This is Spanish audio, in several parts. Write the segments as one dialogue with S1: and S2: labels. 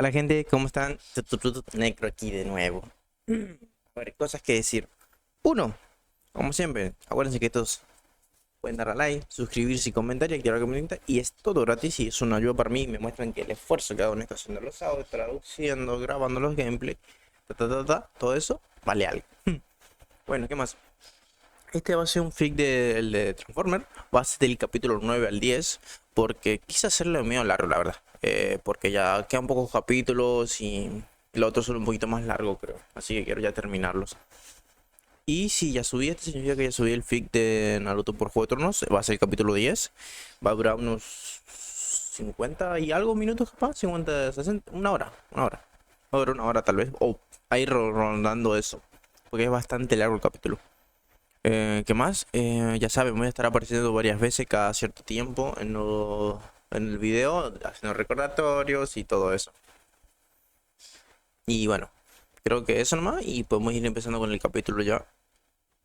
S1: Hola gente, ¿cómo están? Necro aquí de nuevo. A ver, cosas que decir. Uno, como siempre, acuérdense que todos pueden dar a like, suscribirse y comentar y activar la campanita. Y es todo gratis y es una ayuda para mí. Me muestran que el esfuerzo que hago en está haciendo los audios, traduciendo, grabando los gameplays, todo eso vale algo. Bueno, ¿qué más? Este va a ser un fic de Transformer. Va a ser del capítulo 9 al 10. Porque quise hacerlo medio largo, la verdad. Porque ya quedan pocos capítulos y los otros son un poquito más largos, creo. Así que quiero ya terminarlos. Y si ya subí, este significa que ya subí el fic de Naruto por Juego de Tronos. Va a ser el capítulo 10. Va a durar unos 50 y algo minutos, capaz. 50, 60, una hora. Una hora. Va a durar una hora tal vez. O a ir rondando eso. Porque es bastante largo el capítulo. ¿Qué más? Ya saben, voy a estar apareciendo varias veces cada cierto tiempo en el video, haciendo recordatorios y todo eso. Y bueno, creo que eso nomás. Y podemos ir empezando con el capítulo ya.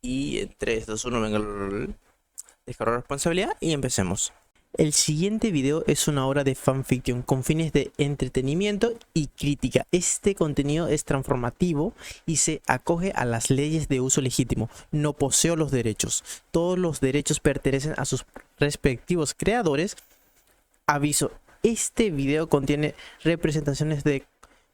S1: Y en 3, 2, 1, venga el descargo de responsabilidad y empecemos. El siguiente video es una obra de fanfiction con fines de entretenimiento y crítica. Este contenido es transformativo y se acoge a las leyes de uso legítimo. No poseo los derechos. Todos los derechos pertenecen a sus respectivos creadores. Aviso, este video contiene representaciones de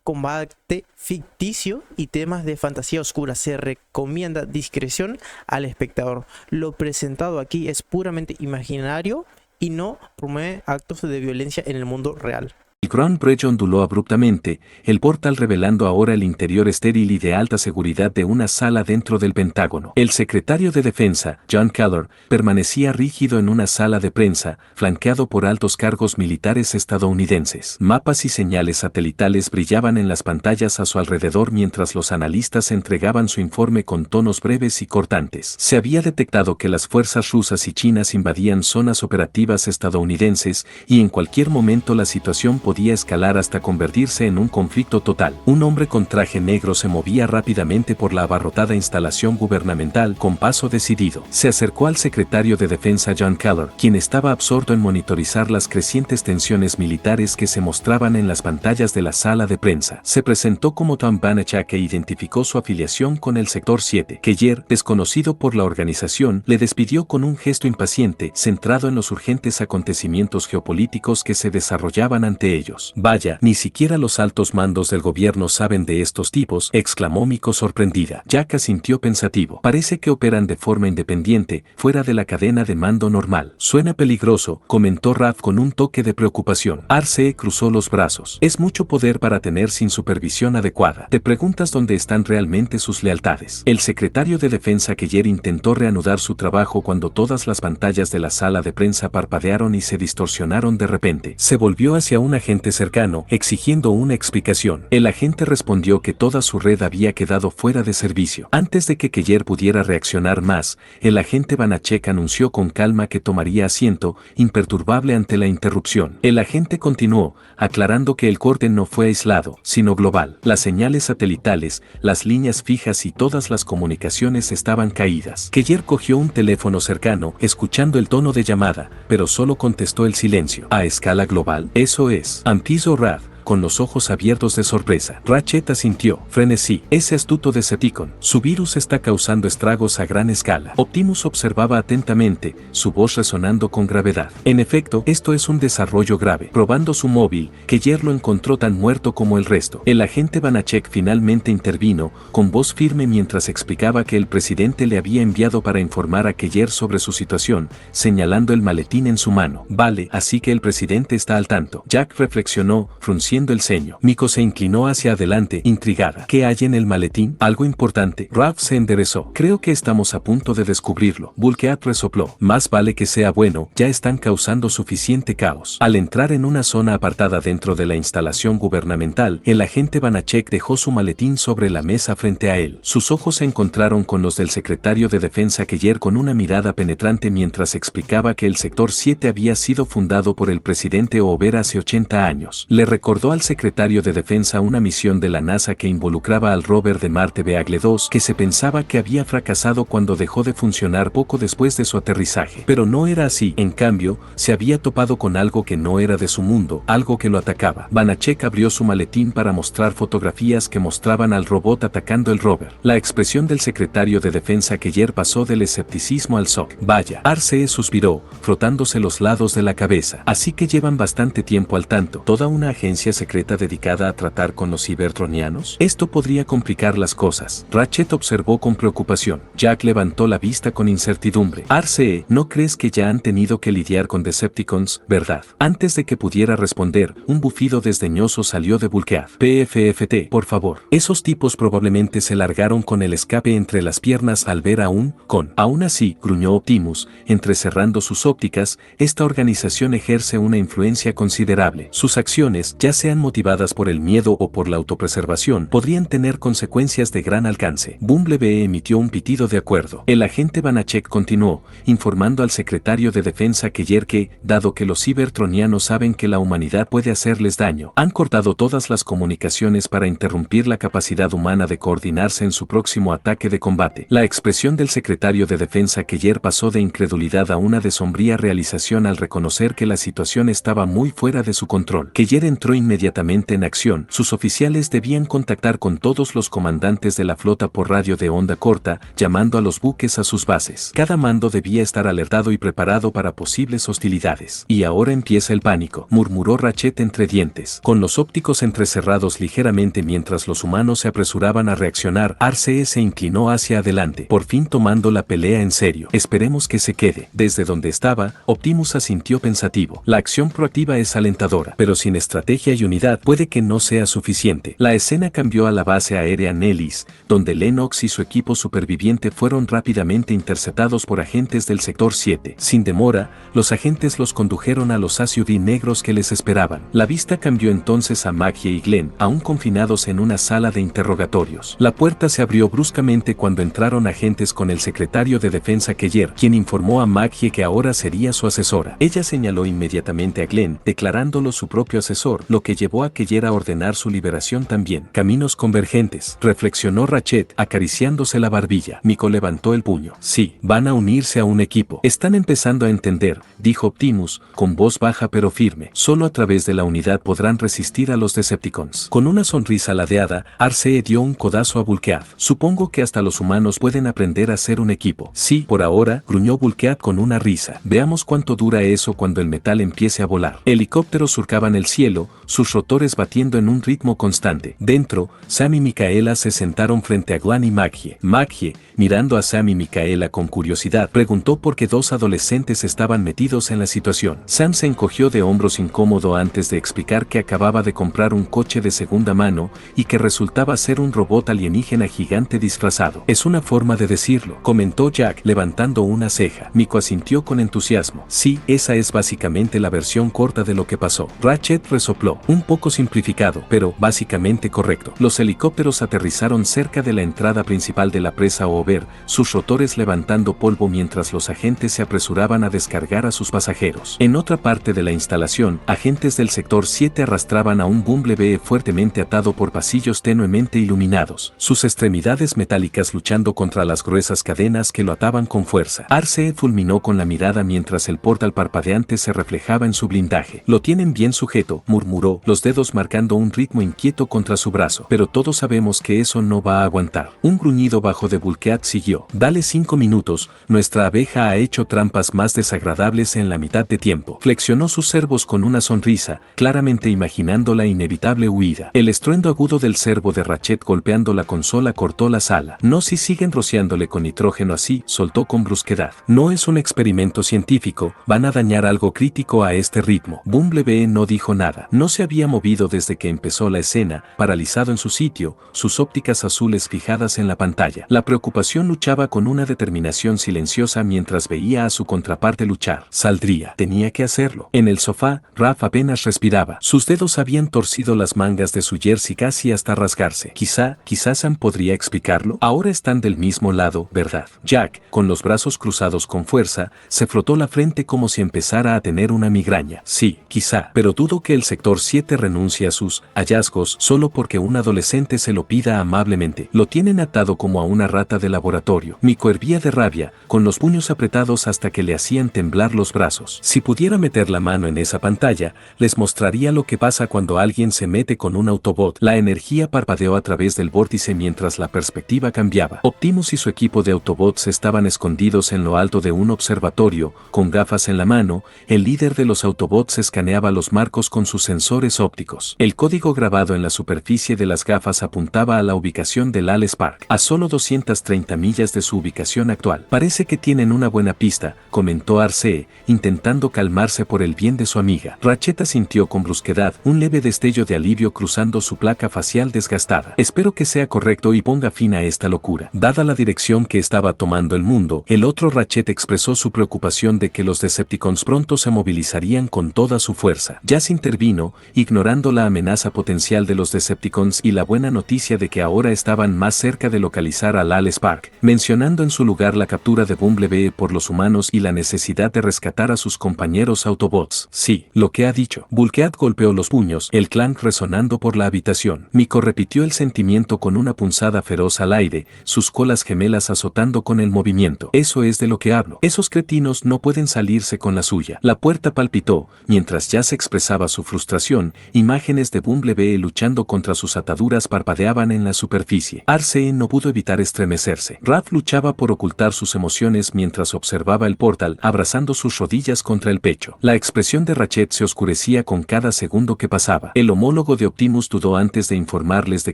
S1: combate ficticio y temas de fantasía oscura. Se recomienda discreción al espectador. Lo presentado aquí es puramente imaginario y no promueve actos de violencia en el mundo real.
S2: El Grand Bridge onduló abruptamente, el portal revelando ahora el interior estéril y de alta seguridad de una sala dentro del Pentágono. El secretario de Defensa, John Keller, permanecía rígido en una sala de prensa, flanqueado por altos cargos militares estadounidenses. Mapas y señales satelitales brillaban en las pantallas a su alrededor mientras los analistas entregaban su informe con tonos breves y cortantes. Se había detectado que las fuerzas rusas y chinas invadían zonas operativas estadounidenses y en cualquier momento la situación podía escalar hasta convertirse en un conflicto total. Un hombre con traje negro se movía rápidamente por la abarrotada instalación gubernamental con paso decidido. Se acercó al secretario de Defensa John Keller, quien estaba absorto en monitorizar las crecientes tensiones militares que se mostraban en las pantallas de la sala de prensa. Se presentó como Tom Banachak e identificó su afiliación con el Sector 7. Keller, desconocido por la organización, le despidió con un gesto impaciente, centrado en los urgentes acontecimientos geopolíticos que se desarrollaban ante ellos. Vaya, ni siquiera los altos mandos del gobierno saben de estos tipos, exclamó Miko sorprendida. Jack asintió pensativo. Parece que operan de forma independiente, fuera de la cadena de mando normal. Suena peligroso, comentó Raph con un toque de preocupación. Arcee cruzó los brazos. Es mucho poder para tener sin supervisión adecuada. Te preguntas dónde están realmente sus lealtades. El secretario de Defensa Keller intentó reanudar su trabajo cuando todas las pantallas de la sala de prensa parpadearon y se distorsionaron de repente. Se volvió hacia un agente cercano, exigiendo una explicación. El agente respondió que toda su red había quedado fuera de servicio. Antes de que Keller pudiera reaccionar más, el agente Banachek anunció con calma que tomaría asiento, imperturbable ante la interrupción. El agente continuó, aclarando que el corte no fue aislado, sino global. Las señales satelitales, las líneas fijas y todas las comunicaciones estaban caídas. Keller cogió un teléfono cercano, escuchando el tono de llamada, pero solo contestó el silencio. ¿A escala global? Eso es. Antizo Rad, con los ojos abiertos de sorpresa. Ratchet asintió. Frenesí. Ese astuto Decepticon. Su virus está causando estragos a gran escala. Optimus observaba atentamente, su voz resonando con gravedad. En efecto, esto es un desarrollo grave. Probando su móvil, Keller lo encontró tan muerto como el resto. El agente Banachek finalmente intervino, con voz firme mientras explicaba que el presidente le había enviado para informar a Keller sobre su situación, señalando el maletín en su mano. Vale, así que el presidente está al tanto. Jack reflexionó, frunciendo el ceño. Miko se inclinó hacia adelante, intrigada. ¿Qué hay en el maletín? Algo importante. Raph se enderezó. Creo que estamos a punto de descubrirlo. Bulkeat resopló. Más vale que sea bueno, ya están causando suficiente caos. Al entrar en una zona apartada dentro de la instalación gubernamental, el agente Banachek dejó su maletín sobre la mesa frente a él. Sus ojos se encontraron con los del secretario de Defensa Keller con una mirada penetrante mientras explicaba que el Sector 7 había sido fundado por el presidente Hoover hace 80 años. Le recordó recordó al secretario de Defensa una misión de la NASA que involucraba al rover de Marte Beagle 2 que se pensaba que había fracasado cuando dejó de funcionar poco después de su aterrizaje. Pero no era así. En cambio, se había topado con algo que no era de su mundo, algo que lo atacaba. Banachek abrió su maletín para mostrar fotografías que mostraban al robot atacando el rover. La expresión del secretario de Defensa Keller pasó del escepticismo al shock. Vaya, Arcee suspiró, frotándose los lados de la cabeza. Así que llevan bastante tiempo al tanto. ¿Toda una agencia secreta dedicada a tratar con los cibertronianos? Esto podría complicar las cosas. Ratchet observó con preocupación. Jack levantó la vista con incertidumbre. Arcee, ¿no crees que ya han tenido que lidiar con Decepticons, verdad? Antes de que pudiera responder, un bufido desdeñoso salió de Bulkhead. PFFT, por favor. Esos tipos probablemente se largaron con el escape entre las piernas al ver a un con. Aún así, gruñó Optimus, entrecerrando sus ópticas, esta organización ejerce una influencia considerable. Sus acciones, ya sean motivadas por el miedo o por la autopreservación, podrían tener consecuencias de gran alcance. Bumblebee emitió un pitido de acuerdo. El agente Banachek continuó, informando al secretario de Defensa Keller que, dado que los cibertronianos saben que la humanidad puede hacerles daño, han cortado todas las comunicaciones para interrumpir la capacidad humana de coordinarse en su próximo ataque de combate. La expresión del secretario de Defensa Keller pasó de incredulidad a una de sombría realización al reconocer que la situación estaba muy fuera de su control. Keller entró inmediatamente en acción. Sus oficiales debían contactar con todos los comandantes de la flota por radio de onda corta, llamando a los buques a sus bases. Cada mando debía estar alertado y preparado para posibles hostilidades. Y ahora empieza el pánico, murmuró Ratchet entre dientes. Con los ópticos entrecerrados ligeramente mientras los humanos se apresuraban a reaccionar, Arcee se inclinó hacia adelante, por fin tomando la pelea en serio. Esperemos que se quede. Desde donde estaba, Optimus asintió pensativo. La acción proactiva es alentadora, pero sin estrategia y unidad puede que no sea suficiente. La escena cambió a la base aérea Nellis, donde Lennox y su equipo superviviente fueron rápidamente interceptados por agentes del sector 7. Sin demora, los agentes los condujeron a los SUV negros que les esperaban. La vista cambió entonces a Maggie y Glenn, aún confinados en una sala de interrogatorios. La puerta se abrió bruscamente cuando entraron agentes con el secretario de Defensa Keller, quien informó a Maggie que ahora sería su asesora. Ella señaló inmediatamente a Glenn, declarándolo su propio asesor, lo que llevó a Keller a ordenar su liberación también. Caminos convergentes, reflexionó Ratchet, acariciándose la barbilla. Miko levantó el puño. Sí, van a unirse a un equipo. Están empezando a entender, dijo Optimus, con voz baja pero firme. Solo a través de la unidad podrán resistir a los Decepticons. Con una sonrisa ladeada, Arcee dio un codazo a Bulkhead. Supongo que hasta los humanos pueden aprender a ser un equipo. Sí, por ahora, gruñó Bulkhead con una risa. Veamos cuánto dura eso cuando el metal empiece a volar. Helicópteros surcaban el cielo, sus rotores batiendo en un ritmo constante. Dentro, Sam y Micaela se sentaron frente a Glenn y Maggie. Maggie, mirando a Sam y Micaela con curiosidad, preguntó por qué dos adolescentes estaban metidos en la situación. Sam se encogió de hombros incómodo antes de explicar que acababa de comprar un coche de segunda mano y que resultaba ser un robot alienígena gigante disfrazado. Es una forma de decirlo, comentó Jack, levantando una ceja. Miko asintió con entusiasmo. Sí, esa es básicamente la versión corta de lo que pasó. Ratchet resopló, un poco simplificado, pero básicamente correcto. Los helicópteros aterrizaron cerca de la entrada principal de la presa Over, sus rotores levantando polvo mientras los agentes se apresuraban a descargar a sus pasajeros. En otra parte de la instalación, agentes del sector 7 arrastraban a un Bumblebee fuertemente atado por pasillos tenuemente iluminados, sus extremidades metálicas luchando contra las gruesas cadenas que lo ataban con fuerza. Arcee fulminó con la mirada mientras el portal parpadeante se reflejaba en su blindaje. Lo tienen bien sujeto, murmuró, los dedos marcando un ritmo inquieto contra su brazo. Pero todos sabemos que eso no va a aguantar. Un gruñido bajo de Bulkhead siguió. Dale 5 minutos, nuestra abeja ha hecho trampas más desagradables en la mitad de tiempo. Flexionó sus cervos con una sonrisa, claramente imaginando la inevitable huida. El estruendo agudo del cervo de Ratchet golpeando la consola cortó la sala. No si siguen rociándole con nitrógeno así, soltó con brusquedad. No es un experimento científico, van a dañar algo crítico a este ritmo. Bumblebee no dijo nada. No se había movido desde que empezó la escena, paralizado en su sitio, sus ópticas azules fijadas en la pantalla. La preocupación luchaba con una determinación silenciosa mientras veía a su contraparte luchar. Saldría. Tenía que hacerlo. En el sofá, Raph apenas respiraba. Sus dedos habían torcido las mangas de su jersey casi hasta rasgarse. Quizá Sam podría explicarlo. Ahora están del mismo lado, ¿verdad? Jack, con los brazos cruzados con fuerza, se frotó la frente como si empezara a tener una migraña. Sí, quizá, pero dudo que el sector 7 7 renuncia a sus hallazgos solo porque un adolescente se lo pida amablemente. Lo tienen atado como a una rata de laboratorio. Miko hervía de rabia, con los puños apretados hasta que le hacían temblar los brazos. Si pudiera meter la mano en esa pantalla, les mostraría lo que pasa cuando alguien se mete con un Autobot. La energía parpadeó a través del vórtice mientras la perspectiva cambiaba. Optimus y su equipo de Autobots estaban escondidos en lo alto de un observatorio, con gafas en la mano. El líder de los Autobots escaneaba los marcos con sus sensores ópticos. El código grabado en la superficie de las gafas apuntaba a la ubicación del Ales Park, a solo 230 millas de su ubicación actual. Parece que tienen una buena pista, comentó Arcee, intentando calmarse por el bien de su amiga. Ratchet asintió con brusquedad, un leve destello de alivio cruzando su placa facial desgastada. Espero que sea correcto y ponga fin a esta locura. Dada la dirección que estaba tomando el mundo, el otro Ratchet expresó su preocupación de que los Decepticons pronto se movilizarían con toda su fuerza. Jazz intervino, ignorando la amenaza potencial de los Decepticons y la buena noticia de que ahora estaban más cerca de localizar al Ales Park, mencionando en su lugar la captura de Bumblebee por los humanos y la necesidad de rescatar a sus compañeros Autobots. Sí, lo que ha dicho. Bulkhead golpeó los puños, el clank resonando por la habitación. Miko repitió el sentimiento con una punzada feroz al aire, sus colas gemelas azotando con el movimiento. Eso es de lo que hablo. Esos cretinos no pueden salirse con la suya. La puerta palpitó, mientras Jazz expresaba su frustración, imágenes de Bumblebee luchando contra sus ataduras parpadeaban en la superficie. Arcee no pudo evitar estremecerse. Raph luchaba por ocultar sus emociones mientras observaba el portal, abrazando sus rodillas contra el pecho. La expresión de Ratchet se oscurecía con cada segundo que pasaba. El homólogo de Optimus dudó antes de informarles de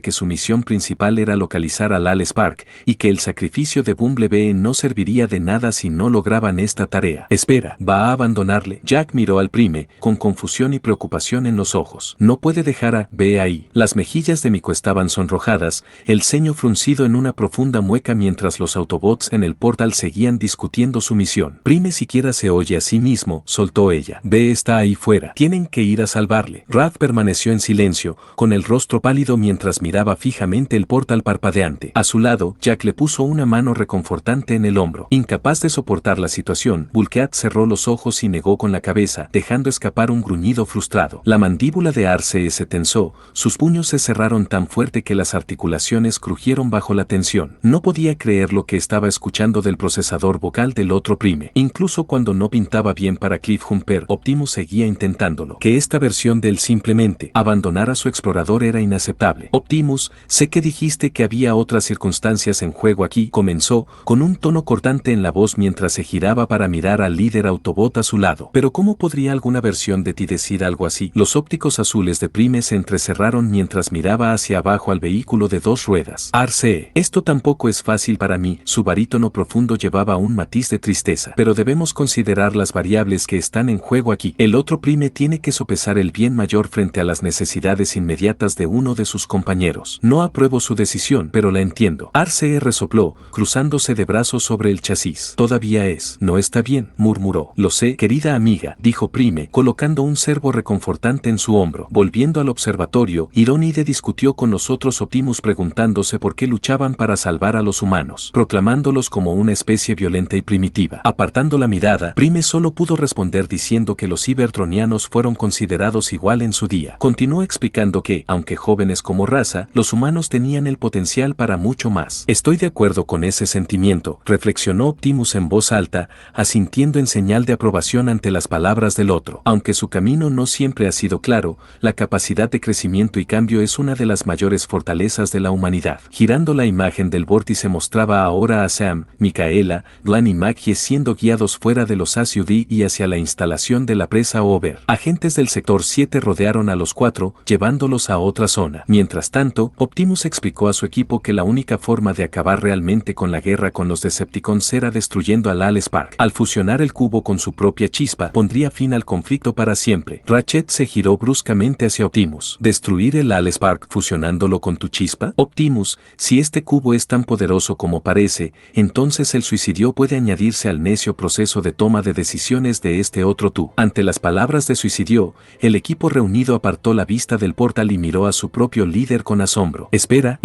S2: que su misión principal era localizar al Ales Park, y que el sacrificio de Bumblebee no serviría de nada si no lograban esta tarea. Espera, ¿va a abandonarle? Jack miró al Prime, con confusión y preocupación en los ojos. No puede dejar a B ahí. Las mejillas de Miko estaban sonrojadas, el ceño fruncido en una profunda mueca mientras los Autobots en el portal seguían discutiendo su misión. Prime siquiera se oye a sí mismo, soltó ella. B está ahí fuera. Tienen que ir a salvarle. Raph permaneció en silencio, con el rostro pálido mientras miraba fijamente el portal parpadeante. A su lado, Jack le puso una mano reconfortante en el hombro. Incapaz de soportar la situación, Bulkhead cerró los ojos y negó con la cabeza, dejando escapar un gruñido frustrado. La mandíbula de Arcee se tensó, sus puños se cerraron tan fuerte que las articulaciones crujieron bajo la tensión. No podía creer lo que estaba escuchando del procesador vocal del otro Prime. Incluso cuando no pintaba bien para Cliffjumper, Optimus seguía intentándolo. Que esta versión del simplemente abandonar a su explorador era inaceptable. Optimus, sé que dijiste que había otras circunstancias en juego aquí, comenzó, con un tono cortante en la voz mientras se giraba para mirar al líder Autobot a su lado. Pero ¿cómo podría alguna versión de ti decir algo así? Los ópticos azules de Prime se entrecerraron mientras miraba hacia abajo al vehículo de 2 ruedas. Arcee, esto tampoco es fácil para mí. Su barítono profundo llevaba un matiz de tristeza. Pero debemos considerar las variables que están en juego aquí. El otro Prime tiene que sopesar el bien mayor frente a las necesidades inmediatas de uno de sus compañeros. No apruebo su decisión, pero la entiendo. Arcee resopló, cruzándose de brazos sobre el chasis. Todavía es. No está bien, murmuró. Lo sé, querida amiga, dijo Prime, colocando un servo reconfortante en su hombro. Volviendo al observatorio, Ironide discutió con los otros Optimus preguntándose por qué luchaban para salvar a los humanos, proclamándolos como una especie violenta y primitiva. Apartando la mirada, Prime solo pudo responder diciendo que los cibertronianos fueron considerados igual en su día. Continuó explicando que, aunque jóvenes como raza, los humanos tenían el potencial para mucho más. Estoy de acuerdo con ese sentimiento, reflexionó Optimus en voz alta, asintiendo en señal de aprobación ante las palabras del otro. Aunque su camino no siempre ha sido claro, la capacidad de crecimiento y cambio es una de las mayores fortalezas de la humanidad. Girando la imagen del vórtice mostraba ahora a Sam, Micaela, Glenn y Maggie siendo guiados fuera de los SUV y hacia la instalación de la presa Over. Agentes del sector 7 rodearon a los 4, llevándolos a otra zona. Mientras tanto, Optimus explicó a su equipo que la única forma de acabar realmente con la guerra con los Decepticons era destruyendo al Ales Park. Al fusionar el cubo con su propia chispa, pondría fin al conflicto para siempre. Ratchet se giró bruscamente hacia Optimus. ¿Destruir el Ales Park fusionándolo con tu chispa? Optimus, si este cubo es tan poderoso como parece, entonces el suicidio puede añadirse al necio proceso de toma de decisiones de este otro tú. Ante las palabras de suicidio, el equipo reunido apartó la vista del portal y miró a su propio líder con asombro. Espera,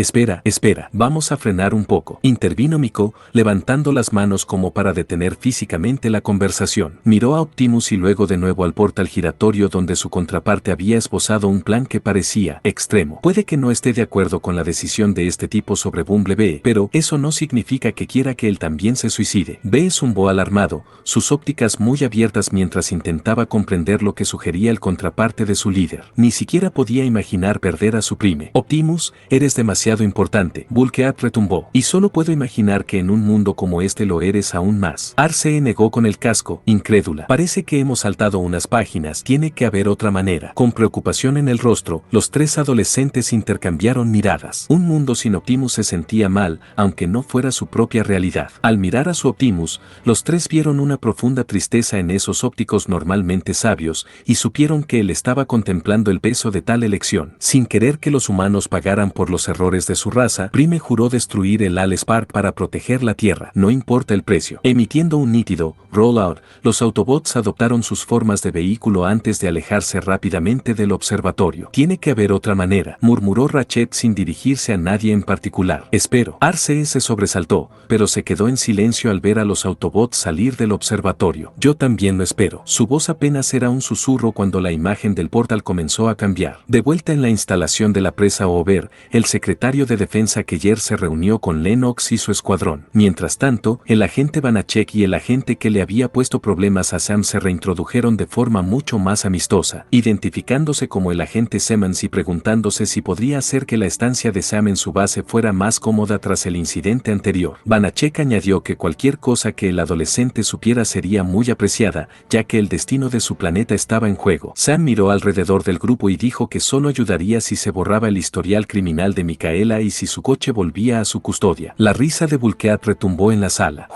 S2: vamos a frenar un poco. Intervino Miko, levantando las manos como para detener físicamente la conversación. Miró a Optimus y luego de nuevo al portal giratorio donde su contraparte parte había esbozado un plan que parecía extremo. Puede que no esté de acuerdo con la decisión de este tipo sobre Bumblebee, pero eso no significa que quiera que él también se suicide. B zumbó alarmado, sus ópticas muy abiertas mientras intentaba comprender lo que sugería el contraparte de su líder. Ni siquiera podía imaginar perder a su prime. Optimus, eres demasiado importante. Bulkhead retumbó. Y solo puedo imaginar que en un mundo como este lo eres aún más. Arcee negó con el casco, incrédula. Parece que hemos saltado unas páginas. Tiene que haber otra manera. Con preocupación en el rostro, los tres adolescentes intercambiaron miradas. Un mundo sin Optimus se sentía mal, aunque no fuera su propia realidad. Al mirar a su Optimus, los tres vieron una profunda tristeza en esos ópticos normalmente sabios, y supieron que él estaba contemplando el peso de tal elección. Sin querer que los humanos pagaran por los errores de su raza, Prime juró destruir el Allspark para proteger la Tierra, no importa el precio. Emitiendo un nítido rollout, los Autobots adoptaron sus formas de vehículo antes de alejarse rápidamente del observatorio. Tiene que haber otra manera, murmuró Ratchet sin dirigirse a nadie en particular. Espero. Arcee se sobresaltó, pero se quedó en silencio al ver a los Autobots salir del observatorio. Yo también lo espero. Su voz apenas era un susurro cuando la imagen del portal comenzó a cambiar. De vuelta en la instalación de la presa Over, el secretario de Defensa Keller se reunió con Lennox y su escuadrón. Mientras tanto, el agente Banachek y el agente que le había puesto problemas a Sam se reintrodujeron de forma mucho más amistosa, identificándose como el agente Simmons y preguntándose si podría hacer que la estancia de Sam en su base fuera más cómoda tras el incidente anterior. Banachek añadió que cualquier cosa que el adolescente supiera sería muy apreciada, ya que el destino de su planeta estaba en juego. Sam miró alrededor del grupo y dijo que solo ayudaría si se borraba el historial criminal de Micaela y si su coche volvía a su custodia. La risa de Bulkhead retumbó en la sala.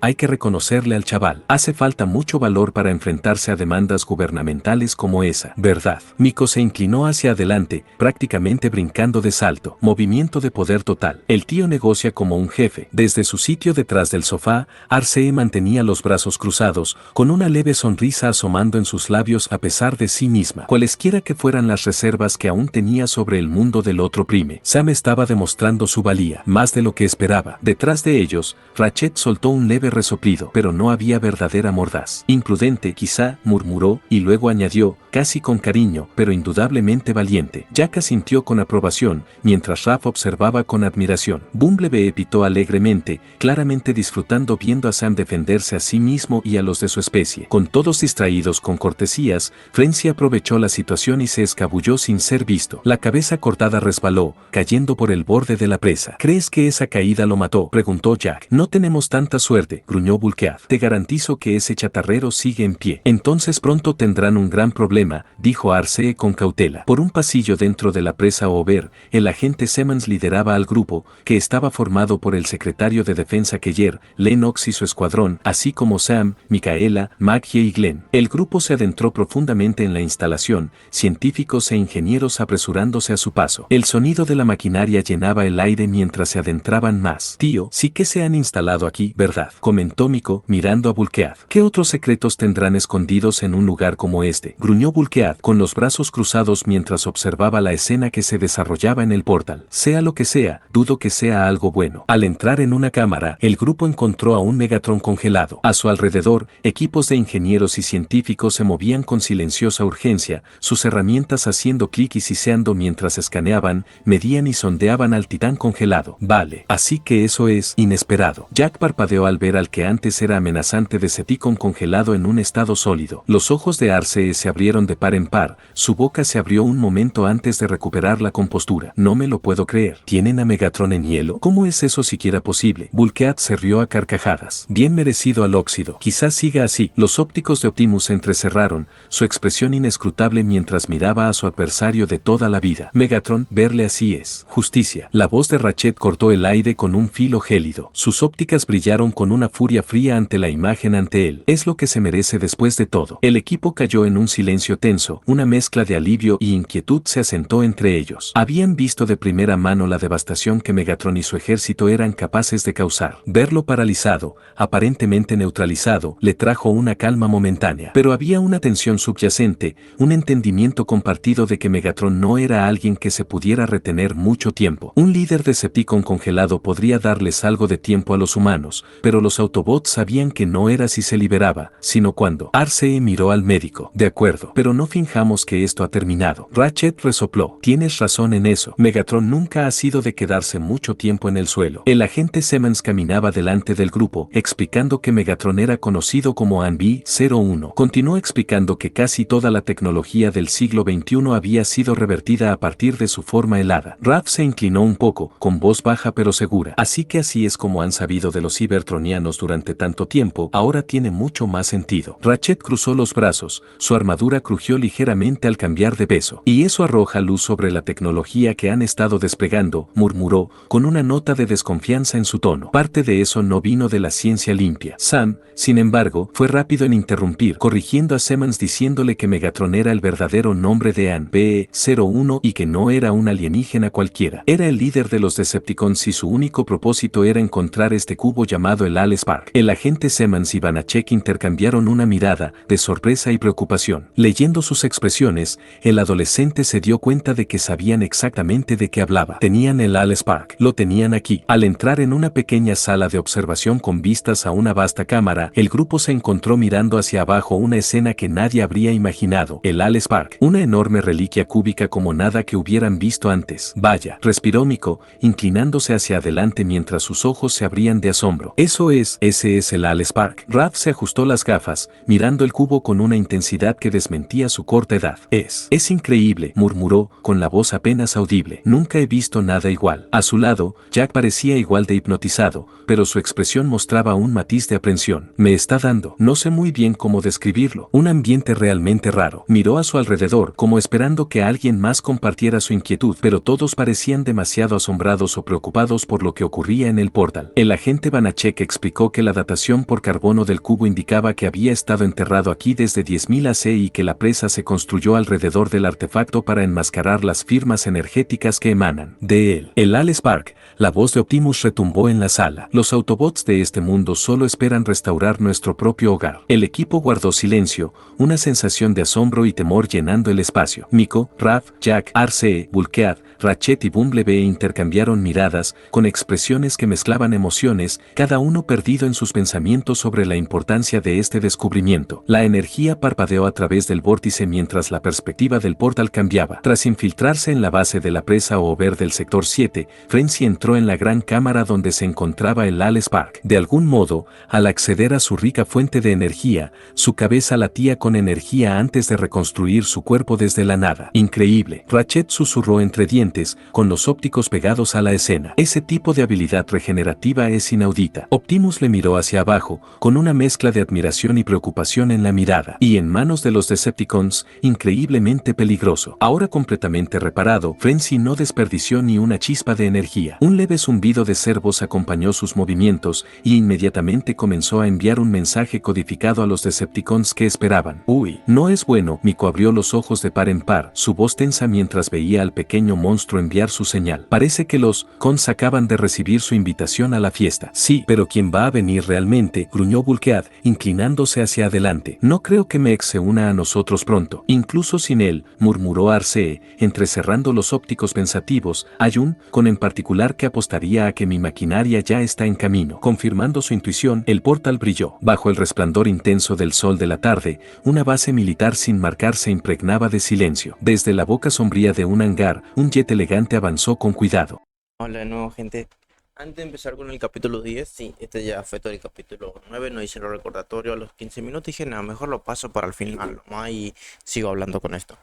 S2: Hay que reconocerle al chaval. Hace falta mucho valor para enfrentarse a demandas gubernamentales como esa, ¿verdad? Miko se inclinó hacia adelante, prácticamente brincando de salto. Movimiento de poder total. El tío negocia como un jefe. Desde su sitio detrás del sofá, Arcee mantenía los brazos cruzados, con una leve sonrisa asomando en sus labios a pesar de sí misma. Cualesquiera que fueran las reservas que aún tenía sobre el mundo del otro Prime, Sam estaba demostrando su valía, más de lo que esperaba. Detrás de ellos, Ratchet soltó un leve resoplido, pero no había verdadera mordaz. Imprudente, quizá, murmuró, y luego añadió, casi con cariño, pero indudablemente valiente. Jack asintió con aprobación, mientras Raph observaba con admiración. Bumblebee pitó alegremente, claramente disfrutando viendo a Sam defenderse a sí mismo y a los de su especie. Con todos distraídos con cortesías, Frenzy aprovechó la situación y se escabulló sin ser visto. La cabeza cortada resbaló, cayendo por el borde de la presa. ¿Crees que esa caída lo mató?, preguntó Jack. No tenemos tanta suerte, gruñó Bulkhead. Te garantizo que ese chatarrero sigue en pie. Entonces pronto tendrán un gran problema, dijo Arcee con cautela. Por un pasillo dentro de la presa Over, el agente Simmons lideraba al grupo, que estaba formado por el secretario de Defensa Keller, Lennox y su escuadrón, así como Sam, Micaela, Maggie y Glenn. El grupo se adentró profundamente en la instalación, científicos e ingenieros apresurándose a su paso. El sonido de la maquinaria llenaba el aire mientras se adentraban más. Tío, sí que se han instalado aquí, ¿verdad?, comentó Miko, mirando a Bulkhead. ¿Qué otros secretos tendrán escondidos en un lugar como este?, gruñó Bulkhead, con los brazos cruzados mientras observaba la escena que se desarrollaba en el portal. Sea lo que sea, dudo que sea algo bueno. Al entrar en una cámara, el grupo encontró a un Megatron congelado. A su alrededor, equipos de ingenieros y científicos se movían con silenciosa urgencia, sus herramientas haciendo clic y siseando mientras escaneaban, medían y sondeaban al titán congelado. Vale, así que eso es inesperado. Jack parpadeó al ver al que antes era amenazante Decepticon congelado en un estado sólido. Los ojos de Arcee se abrieron de par en par, su boca se abrió un momento antes de recuperar la compostura. No me lo puedo creer. ¿Tienen a Megatron en hielo? ¿Cómo es eso siquiera posible? Bulkhead se rió a carcajadas. Bien merecido al óxido. Quizás siga así. Los ópticos de Optimus se entrecerraron, su expresión inescrutable mientras miraba a su adversario de toda la vida. Megatron, verle así es justicia. La voz de Ratchet cortó el aire con un filo gélido. Sus ópticas brillaron con una furia fría ante la imagen ante él. Es lo que se merece después de todo. El equipo cayó en un silencio tenso, una mezcla de alivio y inquietud se asentó entre ellos. Habían visto de primera mano la devastación que Megatron y su ejército eran capaces de causar. Verlo paralizado, aparentemente neutralizado, le trajo una calma momentánea. Pero había una tensión subyacente, un entendimiento compartido de que Megatron no era alguien que se pudiera retener mucho tiempo. Un líder Decepticon congelado podría darles algo de tiempo a los humanos, pero los Autobots sabían que no era si se liberaba, sino cuando. Arcee miró al médico. De acuerdo, pero no finjamos que esto ha terminado. Ratchet resopló. Tienes razón en eso. Megatron nunca ha sido de quedarse mucho tiempo en el suelo. El agente Simmons caminaba delante del grupo, explicando que Megatron era conocido como ANB-01. Continuó explicando que casi toda la tecnología del siglo XXI había sido revertida a partir de su forma helada. Raph se inclinó un poco, con voz baja pero segura. Así que así es como han sabido de los cibertronianos durante tanto tiempo, ahora tiene mucho más sentido. Ratchet cruzó los brazos, su armadura crujió ligeramente al cambiar de peso. Y eso arroja luz sobre la tecnología que han estado desplegando, murmuró, con una nota de desconfianza en su tono. Parte de eso no vino de la ciencia limpia. Sam, sin embargo, fue rápido en interrumpir, corrigiendo a Simmons diciéndole que Megatron era el verdadero nombre de ANB-01 y que no era un alienígena cualquiera. Era el líder de los Decepticons y su único propósito era encontrar este cubo llamado el Allspark. El agente Simmons y Banachek intercambiaron una mirada de sorpresa y preocupación. Leyendo sus expresiones, el adolescente se dio cuenta de que sabían exactamente de qué hablaba. Tenían el Allspark. Lo tenían aquí. Al entrar en una pequeña sala de observación con vistas a una vasta cámara, el grupo se encontró mirando hacia abajo una escena que nadie habría imaginado. El Allspark. Una enorme reliquia cúbica como nada que hubieran visto antes. Vaya, respiró Miko, inclinándose hacia adelante mientras sus ojos se abrían de asombro. Ese es el Allspark. Raph se ajustó las gafas, mirando el cubo con una intensidad que desmentía su corta edad. Es increíble, murmuró, con la voz apenas audible. Nunca he visto nada igual. A su lado, Jack parecía igual de hipnotizado, pero su expresión mostraba un matiz de aprensión. Me está dando, no sé muy bien cómo describirlo, un ambiente realmente raro. Miró a su alrededor, como esperando que alguien más compartiera su inquietud, pero todos parecían demasiado asombrados o preocupados por lo que ocurría en el portal. El agente Banachek explicó que la datación por carbono del cubo indicaba que había estado enterrado aquí desde 10.000 AC y que la presa se construyó alrededor del artefacto para enmascarar las firmas energéticas que emanan de él. El Allspark. La voz de Optimus retumbó en la sala. Los Autobots de este mundo solo esperan restaurar nuestro propio hogar. El equipo guardó silencio, una sensación de asombro y temor llenando el espacio. Miko, Raph, Jack, Arcee, Bulkhead, Ratchet y Bumblebee intercambiaron miradas, con expresiones que mezclaban emociones, cada uno perdido en sus pensamientos sobre la importancia de este descubrimiento. La energía parpadeó a través del vórtice mientras la perspectiva del portal cambiaba. Tras infiltrarse en la base de la presa Over del sector 7, Frenzy entró en la gran cámara donde se encontraba el Allspark. De algún modo, al acceder a su rica fuente de energía, su cabeza latía con energía antes de reconstruir su cuerpo desde la nada. Increíble. Ratchet susurró entre dientes, con los ópticos pegados a la escena. Ese tipo de habilidad regenerativa es inaudita. Optimus le miró hacia abajo, con una mezcla de admiración y preocupación en la mirada. Y en manos de los Decepticons, increíblemente peligroso. Ahora completamente reparado, Frenzy no desperdició ni una chispa de energía. Un leve zumbido de servos acompañó sus movimientos y inmediatamente comenzó a enviar un mensaje codificado a los Decepticons que esperaban. Uy, no es bueno. Miko abrió los ojos de par en par, su voz tensa mientras veía al pequeño monstruo enviar su señal. Parece que los Cons acaban de recibir su invitación a la fiesta. Sí, pero ¿quién va a venir realmente? Gruñó Bulkhead, inclinándose hacia adelante. No creo que Mex se una a nosotros pronto. Incluso sin él, murmuró Arcee, entrecerrando los ópticos pensativos. Hay un con en particular que apostaría a que mi maquinaria ya está en camino. Confirmando su intuición, el portal brilló. Bajo el resplandor intenso del sol de la tarde, una base militar sin marcar se impregnaba de silencio. Desde la boca sombría de un hangar, un jet elegante avanzó con cuidado.
S1: Hola de nuevo, gente. Antes de empezar con el capítulo 10, sí, este ya fue todo el capítulo 9, no hice el recordatorio a los 15 minutos, dije, nada, mejor lo paso para el final, ¿no? Y sigo hablando con esto.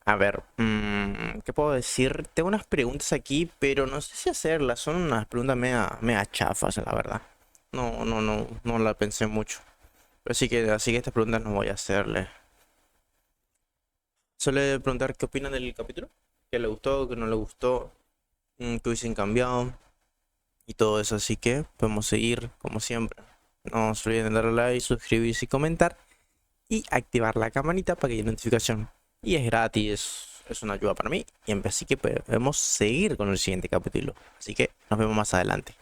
S1: A ver, ¿qué puedo decir? Tengo unas preguntas aquí, pero no sé si hacerlas, son unas preguntas mea chafas, la verdad. No la pensé mucho. Pero así que estas preguntas no voy a hacerle. Suele preguntar qué opinan del capítulo, qué le gustó, qué no le gustó, qué hubiesen cambiado y todo eso. Así que podemos seguir como siempre. No se olviden de darle like, suscribirse y comentar y activar la campanita para que haya notificación. Y es gratis, es una ayuda para mí. Y así que podemos seguir con el siguiente capítulo. Así que nos vemos más adelante.